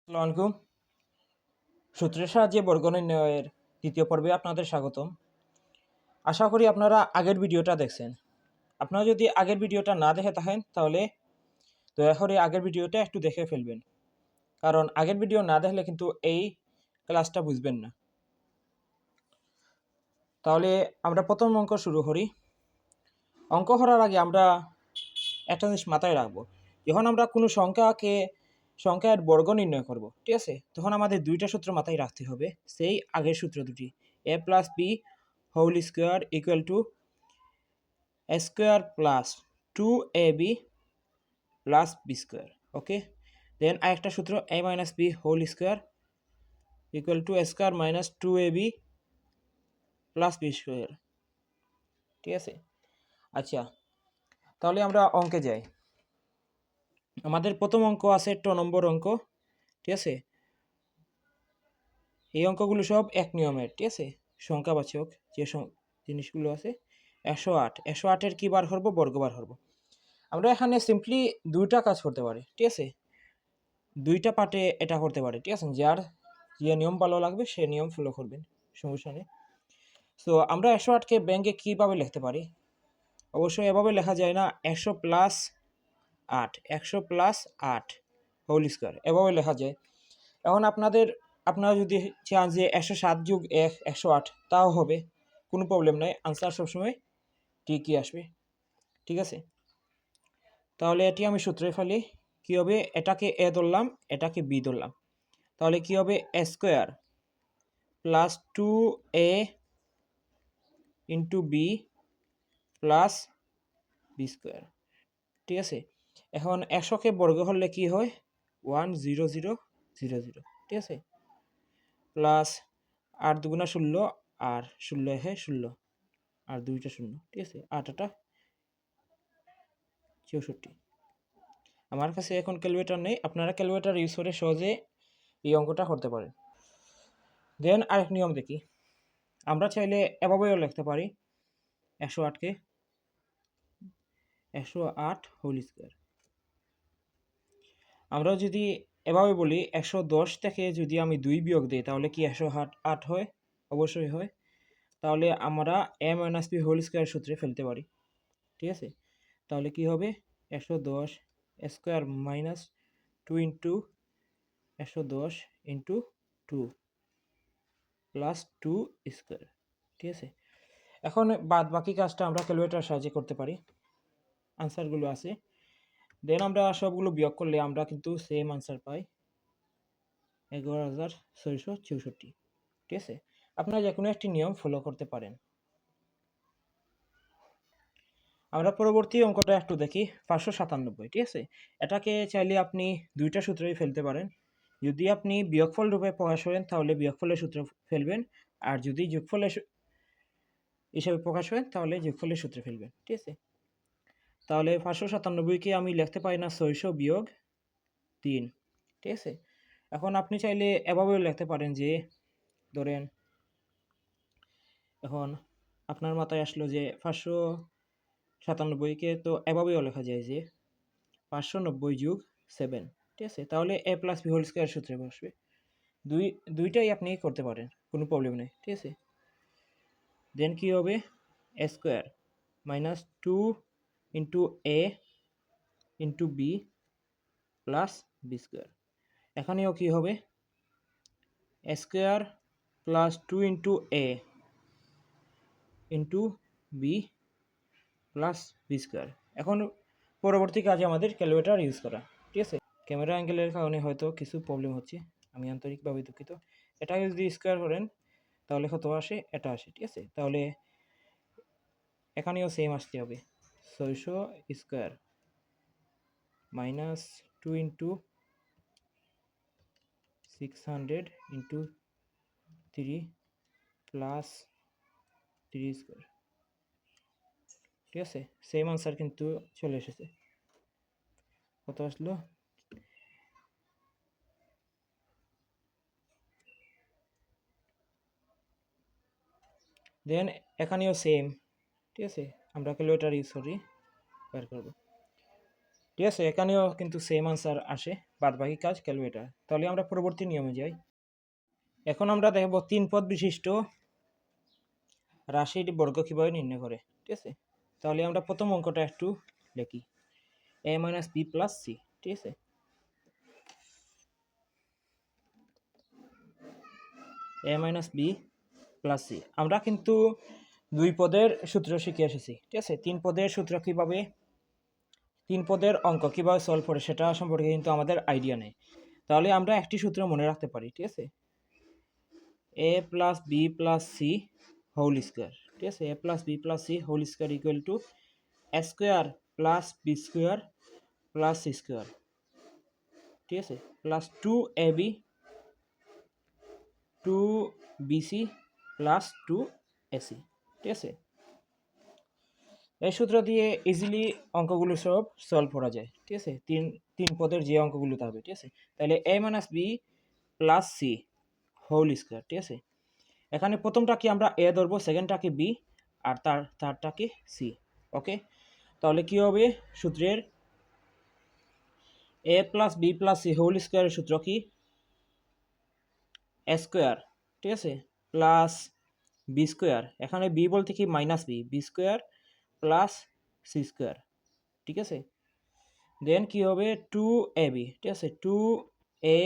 আসসালামু আলাইকুম। সূত্রের সাহায্যে বর্গ নির্ণয়ের দ্বিতীয় পর্বে আপনাদের স্বাগতম। আশা করি আপনারা আগের ভিডিওটা দেখছেন। আপনারা যদি আগের ভিডিওটা না দেখে থাকেন তাহলে দয়া করে আগের ভিডিওটা একটু দেখে ফেলবেন, কারণ আগের ভিডিও না দেখলে কিন্তু এই ক্লাসটা বুঝবেন না। তাহলে আমরা প্রথম অঙ্ক শুরু করি। অঙ্ক করার আগে আমরা একটা জিনিস মাথায় রাখবো, যখন আমরা কোনো সংখ্যার বর্গ নির্ণয় করব, ঠিক আছে, তখন আমাদের দুইটা সূত্র মাথায় রাখতে হবে, সেই আগের সূত্র দুটি। a plus B whole square equal to A square plus 2ab plus B square. Okay, then আরেকটা সূত্র a minus B whole square equal to A square minus 2ab plus B square. ঠিক আছে, আচ্ছা, তাহলে আমরা অঙ্কে যাই। আমাদের প্রথম অঙ্ক আছে 2 নম্বর অঙ্ক। ঠিক আছে, এই অঙ্কগুলো সব এক নিয়মের। ঠিক আছে, সংখ্যাবাচক যে জিনিসগুলো আছে 108, 108-এর কী বার করবো? বর্গ বার করবো। আমরা এখানে সিম্পলি দুইটা কাজ করতে পারি। ঠিক আছে, দুইটা পার্টে এটা করতে পারি। ঠিক আছে, যার যে নিয়ম ভালো লাগবে সে নিয়ম ফলো করবেন, সমস্যা নেই। সো আমরা 108-কে ব্যাঙ্কে কীভাবে লিখতে পারি? অবশ্যই এভাবে লেখা যায় না, 100 প্লাস 8, 100 প্লাস 8 হোল স্কোয়ার, এভাবে লেখা যায়। এখন আপনারা যদি চান যে 107 যোগ 1 108, তাও হবে, কোনো প্রবলেম নাই, আনসার সবসময় ঠিকই আসবে। ঠিক আছে, তাহলে এটি আমি সূত্রে ফেলি। কী হবে? এটাকে এ ধরলাম, এটাকে বি ধরলাম, তাহলে কী হবে? A square plus 2a into B plus B square. ঠিক আছে, এখন 100-কে বর্গ করলে কি হয়? 10000। ঠিক আছে, প্লাস 8 দুগুণা 16, আর 16 16, আর দুইটা 0। ঠিক আছে, 8 8 64। আমার কাছে এখন ক্যালকুলেটর নেই, আপনারা ক্যালকুলেটর ইউজ করে সহজে এই অঙ্কটা করতে পারেন। দেন আরেক নিয়ম দেখি, আমরা চাইলে এভাবেও লিখতে পারি 108-কে 108 হোল স্কোয়ার। আমরা যদি এভাবে বলি 110 থেকে যদি আমি 2 বিয়োগ দিই তাহলে কি 108 হয়? অবশ্যই হয়। তাহলে আমরা a minus B whole square সূত্রে ফেলতে পারি। ঠিক আছে, তাহলে কি হবে? 110 square minus 2 into 110 into 2 plus 2 square. ঠিক আছে, এখন বাদ বাকি কাজটা আমরা ক্যালকুলেটর সাহায্যে করতে পারি, আনসারগুলো আছে। দেন আমরা সবগুলো বিয়োগ করলে আমরা কিন্তু সেম আনসার পাই, 11664। ঠিক আছে, আপনারা যে কোনো একটি নিয়ম ফলো করতে পারেন। আমরা পরবর্তী অঙ্কটা একটু দেখি, 597। ঠিক আছে, এটাকে চাইলে আপনি দুইটা সূত্রেই ফেলতে পারেন। যদি আপনি বিয়োগফল রূপে প্রকাশ করেন তাহলে বিয়োগফলের সূত্র ফেলবেন, আর যদি যোগফলের হিসাবে প্রকাশ করেন তাহলে যোগফলের সূত্রে ফেলবেন। ঠিক আছে, তাহলে 597-কে আমি লিখতে পারি না 600 বিয়োগ 3। ঠিক আছে, এখন আপনি চাইলে এভাবেও লিখতে পারেন যে, ধরেন এখন আপনার মাথায় আসলো যে 597-কে তো এভাবেও লেখা যায় যে 590 যোগ 7। ঠিক আছে, তাহলে a plus B whole square সূত্রে বসবে। দুইটাই আপনি করতে পারেন, কোনো প্রবলেম নেই। ঠিক আছে, দেন কী হবে? A square minus 2 into A into B plus B square. এখানেও কী হবে? A square plus 2 into A into B plus B square. এখন পরবর্তী কাজে আমাদের ক্যালকুলেটর ইউজ করা। ঠিক আছে, ক্যামেরা অ্যাঙ্গেলের কারণে হয়তো কিছু প্রবলেম হচ্ছে, আমি আন্তরিকভাবে দুঃখিত। এটাকে যদি স্কোয়ার করেন তাহলে কত আসে? এটা আসে। ঠিক আছে, তাহলে এখানেও সেম আসতে হবে, 600 square minus 2 into 600 into 3 plus 3 square. ঠিক আছে, সেম আনসার কিন্তু চলে এসেছে। কত আসলো? দেন এখানেও সেম। ঠিক আছে, আমরা ক্যালকুলেটর ইউজ করি, বের করব। ঠিক আছে, এখানেও কিন্তু সেম আনসার আসে, বাদবাকি কাজ ক্যালকুলেটর। তাহলে আমরা পরবর্তী নিয়মে যাই। এখন আমরা দেখব 3 পদ বিশিষ্ট রাশির বর্গ কীভাবে নির্ণয় করে। ঠিক আছে, তাহলে আমরা প্রথম অঙ্কটা একটু লিখি, a minus B plus C. ঠিক আছে, a minus B plus C. আমরা কিন্তু 2 পদের সূত্র শিখে এসেছি। ঠিক আছে, 3 পদের সূত্র কীভাবে, 3 পদের অঙ্ক কীভাবে সলভ করে সেটা সম্পর্কে কিন্তু আমাদের আইডিয়া নেই। তাহলে আমরা একটি সূত্র মনে রাখতে পারি। ঠিক আছে, a plus B plus C whole square. ঠিক আছে, a plus B plus C whole square equal to a square plus B square plus C square. ঠিক আছে, plus 2ab 2bc plus 2ac। ঠিক আছে, এই সূত্র দিয়ে ইজিলি অঙ্কগুলো সব সলভ করা যায়। ঠিক আছে, তিন পদের যে অঙ্কগুলো থাকবে। ঠিক আছে, তাহলে a minus B plus C whole square. ঠিক আছে, এখানে প্রথমটাকে আমরা এ ধরবো, সেকেন্ডটাকে বি, আর থার্ডটাকে সি। ওকে, তাহলে কি হবে সূত্রের A plus B plus C whole স্কোয়ারের সূত্র কি, এ স্কোয়ার। ঠিক আছে, প্লাস বি স্কোয়ার, এখানে বি বলতে কি minus B square plus C square. ঠিক আছে, দেন কি হবে 2ab। ঠিক আছে, 2a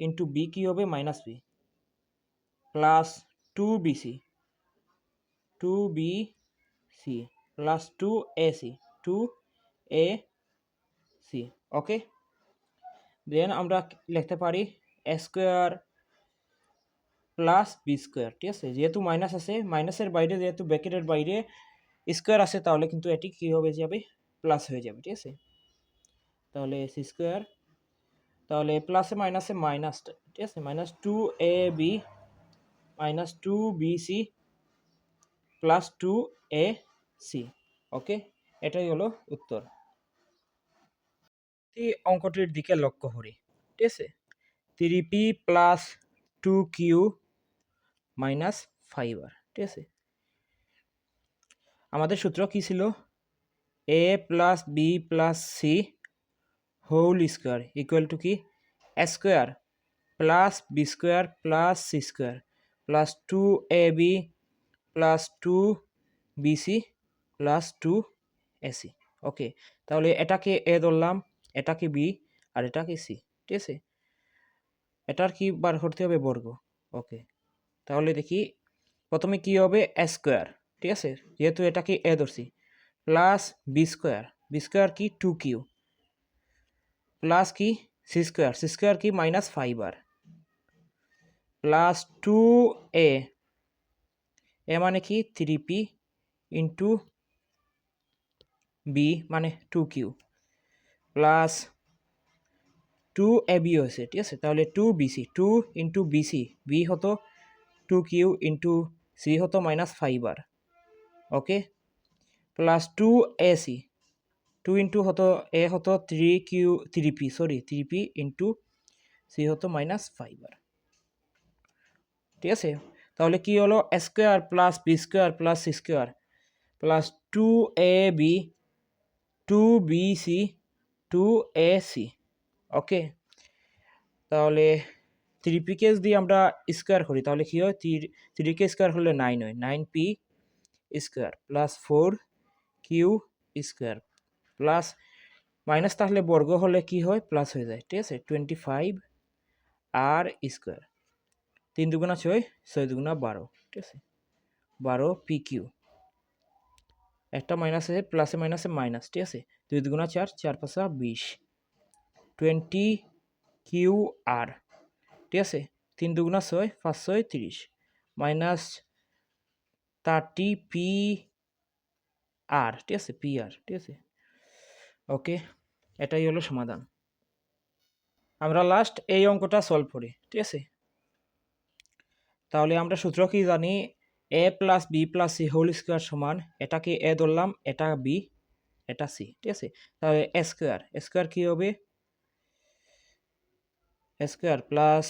ইন্টু বি কি হবে minus B plus 2bc 2bc plus 2ac। Okay, then আমরা লিখতে পারি A square plus B square. ঠিক আছে, যেহেতু মাইনাস আছে, মাইনাসের বাইরে যেহেতু ব্র্যাকেটের বাইরে স্কোয়ার আছে, তাহলে কিন্তু এটি কী হবে যাবে, প্লাস হয়ে যাবে। ঠিক আছে, তাহলে সি স্কোয়ার, তাহলে প্লাসে মাইনাসে মাইনাস। ঠিক আছে, minus 2ab minus 2bc plus 2ac। ওকে, এটাই হলো উত্তর। এই অঙ্কটির দিকে লক্ষ্য করি। ঠিক আছে, 3p plus 2q minus 5r। ঠিক আছে, আমাদের সূত্র কি ছিল, a plus B plus C whole square equal to কি A square plus B square plus C square plus 2ab plus 2bc plus 2ac। Okay, তাহলে এটাকে এ ধরলাম, এটাকে বি, আর এটাকে সি। ঠিক আছে, এটার কি বার করতে হবে, বর্গ। ওকে, তাহলে দেখি প্রথমে কি হবে এ স্কোয়ার। ঠিক আছে, যেহেতু এটাকে এ ধরছি, প্লাস বি স্কোয়ার কি 2q প্লাস কি সি স্কোয়ার কি মাইনাস 5r প্লাস 2a, এ মানে কি 3p ইন্টু বি মানে 2q প্লাস 2ab হয়েছে। ঠিক আছে, তাহলে 2bc 2 ইন্টু বিসি, বি হতো 2q ইন্টু সি হতো মাইনাস 5r। ওকে, প্লাস 2ac 2 ইন্টু হতো এ হতো 3p ইন্টু সি হতো মাইনাস 5r। ঠিক আছে, তাহলে কি হলো A square plus B square plus C square plus 2ab 2bc 2ac। Okay, তাহলে 3p দিয়ে আমরা স্কোয়ার করি, তাহলে কি হয় 3k স্কোয়ার হলে 9 হয়, 9p square plus 4q square plus minus তাহলে বর্গ হলে কি হয় প্লাস হয়ে যায়। ঠিক আছে, 25r স্কোয়ার, 3 দুগুণা 6, 6 দুগুণা 12। ঠিক আছে, 12pq, একটা মাইনাস আছে, প্লাসে মাইনাসে মাইনাস। ঠিক আছে, 2 দুগুণা 4, 4 পাঁচা 20, 20qr। ঠিক আছে, 3 দুগুণা 6, 5 6 30, মাইনাস 30pr। ঠিক আছে, pr। ঠিক আছে, ওকে, এটাই হলো সমাধান। আমরা লাস্ট এই অঙ্কটা সলভ করি। ঠিক আছে, তাহলে আমরা সূত্র কি জানি, A plus B plus C whole square সমান, এটাকে এ ধরলাম, এটা বি, এটা সি। ঠিক আছে, তাহলে এ স্কোয়ার কি হবে, A square plus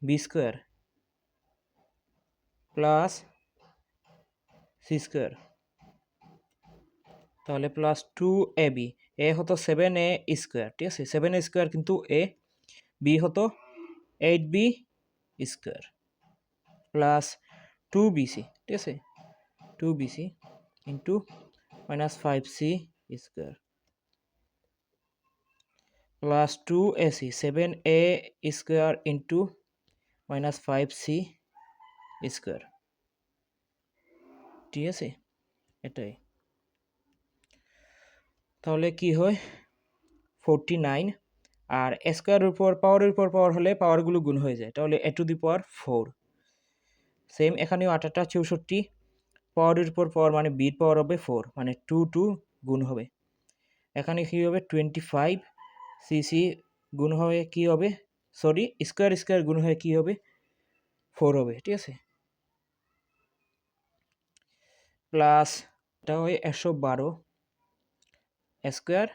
B square plus C square, তাহলে প্লাস 2ab, এ হতো 7a স্কোয়ার, ঠিক আছে, 7a স্কোয়ার কিন্তু এ, বি হতো 8b স্কোয়ার প্লাস 2bc, ঠিক আছে, 2bc into minus 5c square plus 2ac, 7a square into minus 5c square, ঠিক আছে, এটাই। তাহলে কি হয় 49, আর স্কোয়ারের উপর পাওয়ার হলে পাওয়ারগুলো গুণ হয়ে যায়, তাহলে a to the power 4। Same এখানেও 8টা 64, পাওয়ারের উপর পাওয়ার মানে বির পাওয়ার হবে 4, মানে 2 গুণ হবে। এখানে কি হবে 25 সিসি গুণ হয়ে কি হবে, সরি স্কোয়ার গুণ হয়ে কি হবে 4 হবে, ঠিক আছে, প্লাস এটা হয় 112 স্কোয়ার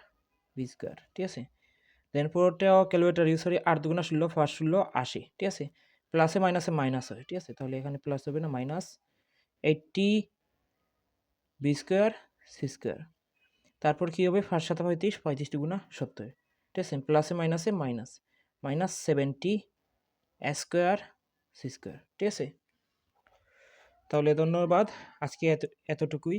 বি স্কোয়ার, ঠিক আছে। দেন পরটাও ক্যালকুলেটার ইউজ করি, 8 দুগুণা 16, 5 16 80, ঠিক আছে, প্লাসে মাইনাসে মাইনাস হয়, ঠিক আছে, তাহলে এখানে প্লাস হবে না, minus 80 B square C square, তারপর কি হবে 5 7 35, 35 দুগুণা 70, ঠিক আছে, প্লাসে মাইনাসে minus, minus 70 square C square, ঠিক আছে। তাহলে ধন্যবাদ, আজকে এতটুকুই।